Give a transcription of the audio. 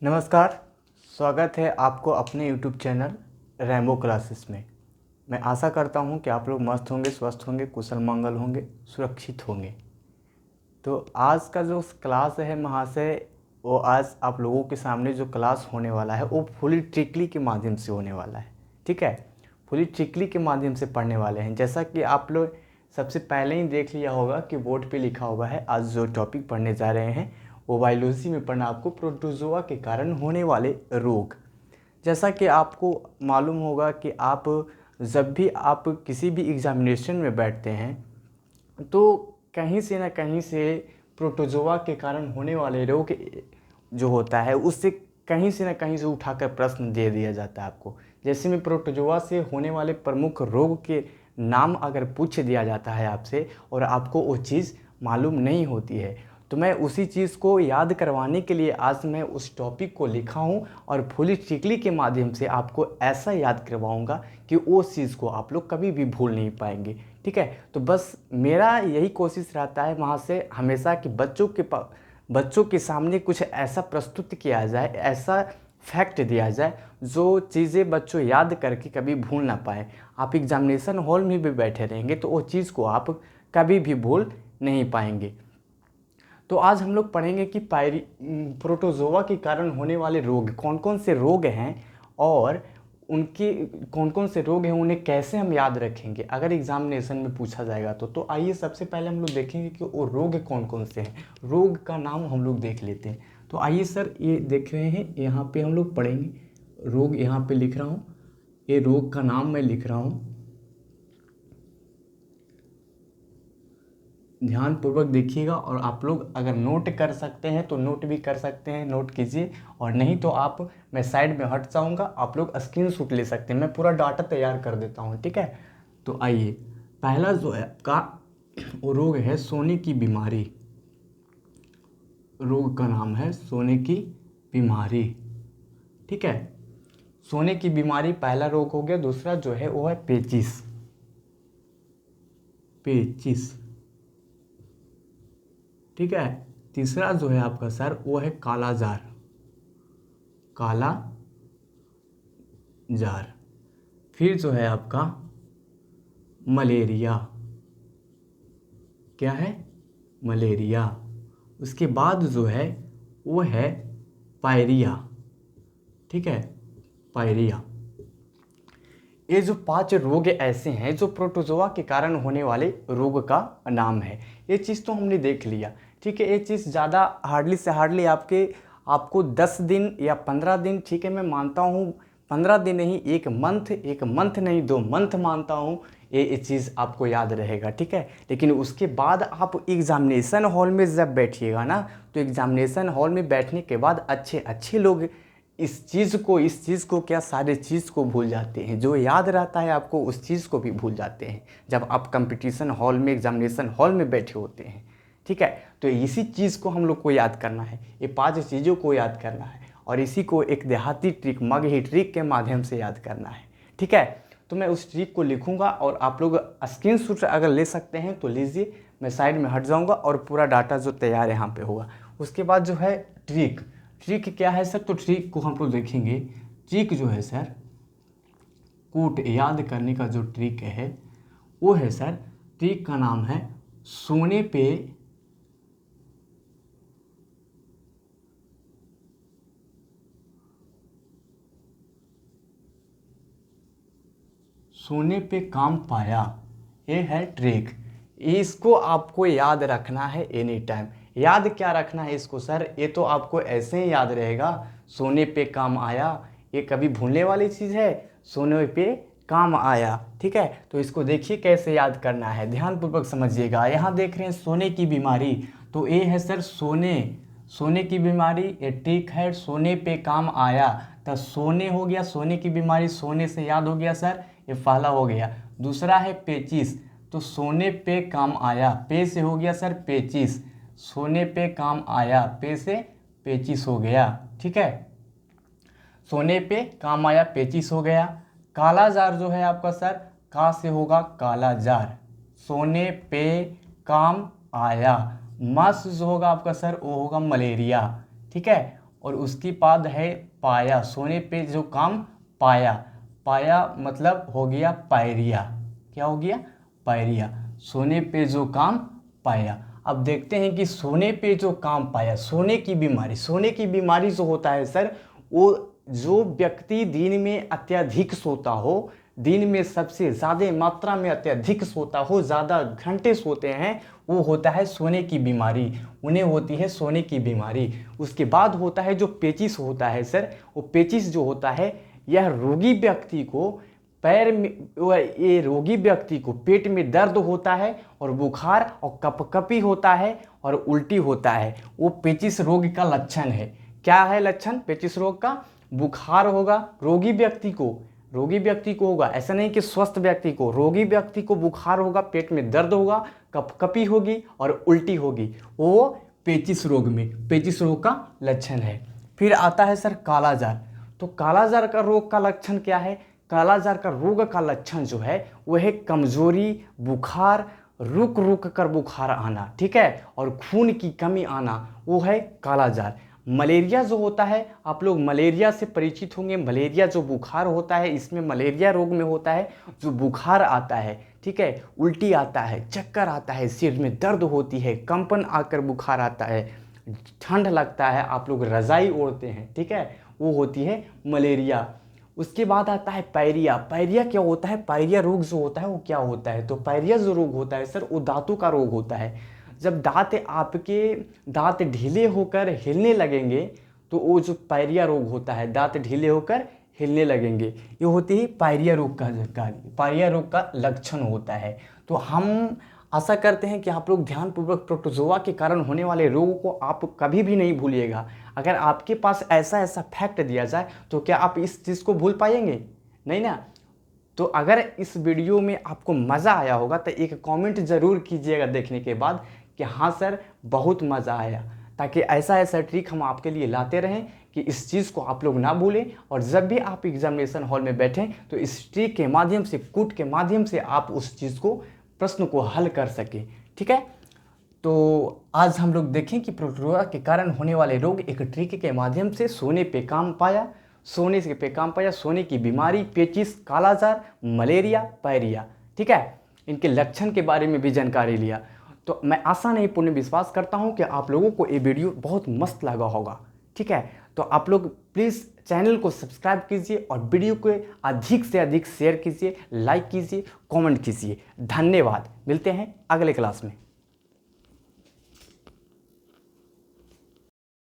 नमस्कार। स्वागत है आपको अपने YouTube चैनल रैम्बो क्लासेस में। मैं आशा करता हूं कि आप लोग मस्त होंगे, स्वस्थ होंगे, कुशल मंगल होंगे, सुरक्षित होंगे। तो आज का जो क्लास है महाशय, वो आज आप लोगों के सामने जो क्लास होने वाला है वो फुली ट्रिकली के माध्यम से होने वाला है। ठीक है, फुली ट्रिकली के माध्यम से पढ़ने वाले हैं। जैसा कि आप लोग सबसे पहले ही देख लिया होगा कि बोर्ड पे लिखा हुआ है, आज जो टॉपिक पढ़ने जा रहे हैं वो बायोलॉजी में पढ़ना आपको प्रोटोजोआ के कारण होने वाले रोग। जैसा कि आपको मालूम होगा कि आप जब भी आप किसी भी एग्जामिनेशन में बैठते हैं तो कहीं से ना कहीं से प्रोटोजोआ के कारण होने वाले रोग जो होता है उससे कहीं से ना कहीं से उठाकर प्रश्न दे दिया जाता है आपको। जैसे में प्रोटोजोआ से होने वाले प्रमुख रोग के नाम अगर पूछ दिया जाता है आपसे और आपको वो चीज़ मालूम नहीं होती है, तो मैं उसी चीज़ को याद करवाने के लिए आज मैं उस टॉपिक को लिखा हूँ और फुली ट्रिकली के माध्यम से आपको ऐसा याद करवाऊँगा कि उस चीज़ को आप लोग कभी भी भूल नहीं पाएंगे। ठीक है, तो बस मेरा यही कोशिश रहता है वहाँ से हमेशा कि बच्चों के सामने कुछ ऐसा प्रस्तुत किया जाए, ऐसा फैक्ट दिया जाए जो चीज़ें बच्चों याद करके कभी भूल ना पाए। आप एग्जामिनेशन हॉल में भी बैठे रहेंगे तो वो चीज़ को आप कभी भी भूल नहीं पाएंगे। तो आज हम लोग पढ़ेंगे कि प्रोटोजोआ के कारण होने वाले रोग कौन कौन से रोग हैं और उनके कौन कौन से रोग हैं, उन्हें कैसे हम याद रखेंगे अगर एग्जामिनेशन में पूछा जाएगा तो आइए सबसे पहले हम लोग देखेंगे कि वो रोग कौन कौन से हैं। रोग का नाम हम लोग देख लेते हैं। तो आइए सर, ये देख रहे हैं यहाँ पे हम लोग पढ़ेंगे रोग। यहाँ पे लिख रहा हूँ, ये रोग का नाम मैं लिख रहा हूँ, ध्यानपूर्वक देखिएगा। और आप लोग अगर नोट कर सकते हैं तो नोट भी कर सकते हैं, नोट कीजिए। और नहीं तो मैं साइड में हट जाऊंगा, आप लोग स्क्रीनशॉट ले सकते हैं, मैं पूरा डाटा तैयार कर देता हूं। ठीक है, तो आइए पहला जो है आपका वो रोग है सोने की बीमारी। रोग का नाम है सोने की बीमारी। ठीक है, सोने की बीमारी पहला रोग हो गया। दूसरा जो है वो है पेचिस। पेचिस, ठीक है। तीसरा जो है आपका सर वो है काला जार। काला जार। फिर जो है आपका मलेरिया। क्या है? मलेरिया। उसके बाद जो है वो है पायरिया। ठीक है, पायरिया। ये जो 5 रोग ऐसे हैं जो प्रोटोजोआ के कारण होने वाले रोग का नाम है। ये चीज़ तो हमने देख लिया। ठीक है, ये चीज़ ज़्यादा हार्डली से हार्डली आपको 10 दिन या 15 दिन, ठीक है मैं मानता हूँ 15 दिन नहीं, एक मंथ नहीं 2 मंथ मानता हूँ ये चीज़ आपको याद रहेगा। ठीक है, लेकिन उसके बाद आप एग्जामिनेशन हॉल में जब बैठिएगा ना, तो एग्जामिनेशन हॉल में बैठने के बाद अच्छे लोग इस चीज़ को क्या सारे चीज़ को भूल जाते हैं। जो याद रहता है आपको उस चीज़ को भी भूल जाते हैं जब आप कंपटीशन हॉल में, एग्जामिनेशन हॉल में बैठे होते हैं। ठीक है, तो इसी चीज़ को हम लोग को याद करना है, ये 5 चीज़ों को याद करना है और इसी को एक देहाती ट्रिक, मगही ट्रिक के माध्यम से याद करना है। ठीक है, तो मैं उस ट्रिक को लिखूंगा और आप लोग स्क्रीनशॉट अगर ले सकते हैं तो लीजिए। मैं साइड में हट जाऊंगा और पूरा डाटा जो तैयार यहाँ पे होगा। उसके बाद जो है ट्रिक। ट्रिक क्या है सर? तो ट्रिक को हम लोग देखेंगे। ट्रिक जो है सर, कूट याद करने का जो ट्रिक है वो है सर, ट्रिक का नाम है सोने पे काम पाया। ये है ट्रिक। इसको आपको याद रखना है एनी टाइम। याद क्या रखना है इसको सर? ये तो आपको ऐसे ही याद रहेगा, सोने पे काम आया। ये कभी भूलने वाली चीज़ है? सोने पे काम आया। ठीक है, तो इसको देखिए कैसे याद करना है, ध्यानपूर्वक समझिएगा। यहाँ देख रहे हैं सोने की बीमारी, तो ये है सर सोने की बीमारी। ये ट्रिक है, सोने पे काम आया। तो सोने हो गया, सोने की बीमारी, सोने से याद हो गया सर, ये पहला हो गया। दूसरा है पेचिस, तो सोने पे काम आया, पे से हो गया सर पेचिस। सोने पे काम आया, पे से पेचिस हो गया। ठीक है, सोने पे काम आया, पेचिस हो गया। काला जार जो है आपका सर, का से होगा काला जार। सोने पे काम आया। मस जो होगा आपका सर वो होगा मलेरिया। ठीक है, और उसके बाद है पाया, सोने पे जो काम पाया, पाया मतलब हो गया पायरिया। क्या हो गया? पायरिया, सोने पे जो काम पाया। अब देखते हैं कि सोने पे जो काम पाया, सोने की बीमारी, सोने की बीमारी जो होता है सर, वो जो व्यक्ति दिन में अत्यधिक सोता हो, दिन में सबसे ज़्यादा मात्रा में अत्यधिक सोता हो, ज़्यादा घंटे सोते हैं, वो होता है सोने की बीमारी, उन्हें होती है सोने की बीमारी। उसके बाद होता है जो पेचिस होता है सर, वो पेचिस जो होता है, यह रोगी व्यक्ति को पैर में, ये रोगी व्यक्ति को पेट में दर्द होता है और बुखार और कपकपी होता है और उल्टी होता है, वो पेचिस रोग का लक्षण है। क्या है लक्षण पेचिस रोग का? बुखार होगा रोगी व्यक्ति को, रोगी व्यक्ति को होगा, ऐसा नहीं कि स्वस्थ व्यक्ति को, रोगी व्यक्ति को बुखार होगा, पेट में दर्द होगा, कपकपी होगी और उल्टी होगी, वो पेचिस रोग में, पेचिस रोग का लक्षण है। फिर आता है सर कालाजार। तो कालाजार का रोग का लक्षण क्या है? कालाजार का रोग का लक्षण जो है वह है कमजोरी, बुखार, रुक रुक कर बुखार आना, ठीक है, और खून की कमी आना, वो है कालाजार। मलेरिया जो होता है, आप लोग मलेरिया से परिचित होंगे। मलेरिया जो बुखार होता है, इसमें मलेरिया रोग में होता है जो बुखार आता है, ठीक है, उल्टी आता है, चक्कर आता है, सिर में दर्द होती है, कंपन आकर बुखार आता है, ठंड लगता है, आप लोग रजाई ओढ़ते हैं, ठीक है, वो होती है मलेरिया। उसके बाद आता है पायरिया। पायरिया क्या होता है? पायरिया रोग जो होता है वो क्या होता है? तो पायरिया जो रोग होता है सर, वो दांतों का रोग होता है। जब आपके दांत ढीले होकर हिलने लगेंगे तो वो जो पायरिया रोग होता है, दांत ढीले होकर हिलने लगेंगे, ये होती है पायरिया रोग का कार्य, पायरिया रोग का लक्षण होता है। तो हम आशा करते हैं कि आप लोग ध्यानपूर्वक प्रोटोजोआ के कारण होने वाले रोगों को आप कभी भी नहीं भूलिएगा। अगर आपके पास ऐसा ऐसा फैक्ट दिया जाए तो क्या आप इस चीज़ को भूल पाएंगे? नहीं ना। तो अगर इस वीडियो में आपको मज़ा आया होगा तो एक कमेंट ज़रूर कीजिएगा देखने के बाद कि हाँ सर बहुत मज़ा आया, ताकि ऐसा ऐसा ट्रिक हम आपके लिए लाते रहें कि इस चीज़ को आप लोग ना भूलें, और जब भी आप एग्जामिनेशन हॉल में बैठें तो इस ट्रिक के माध्यम से, कूट के माध्यम से आप उस चीज़ को, प्रश्न को हल कर सकें, ठीक है। तो आज हम लोग देखें कि प्रोटोजोआ के कारण होने वाले रोग एक ट्रिक के माध्यम से सोने पे काम पाया, सोने से पे काम पाया, सोने की बीमारी, पेचिस, कालाजार, मलेरिया, पायरिया, ठीक है, इनके लक्षण के बारे में भी जानकारी लिया। तो मैं आशा नहीं पूर्ण विश्वास करता हूं कि आप लोगों को ये वीडियो बहुत मस्त लगा होगा, ठीक है। तो आप लोग प्लीज़ चैनल को सब्सक्राइब कीजिए और वीडियो को अधिक से अधिक शेयर कीजिए, लाइक कीजिए, कमेंट कीजिए। धन्यवाद। मिलते हैं अगले क्लास में।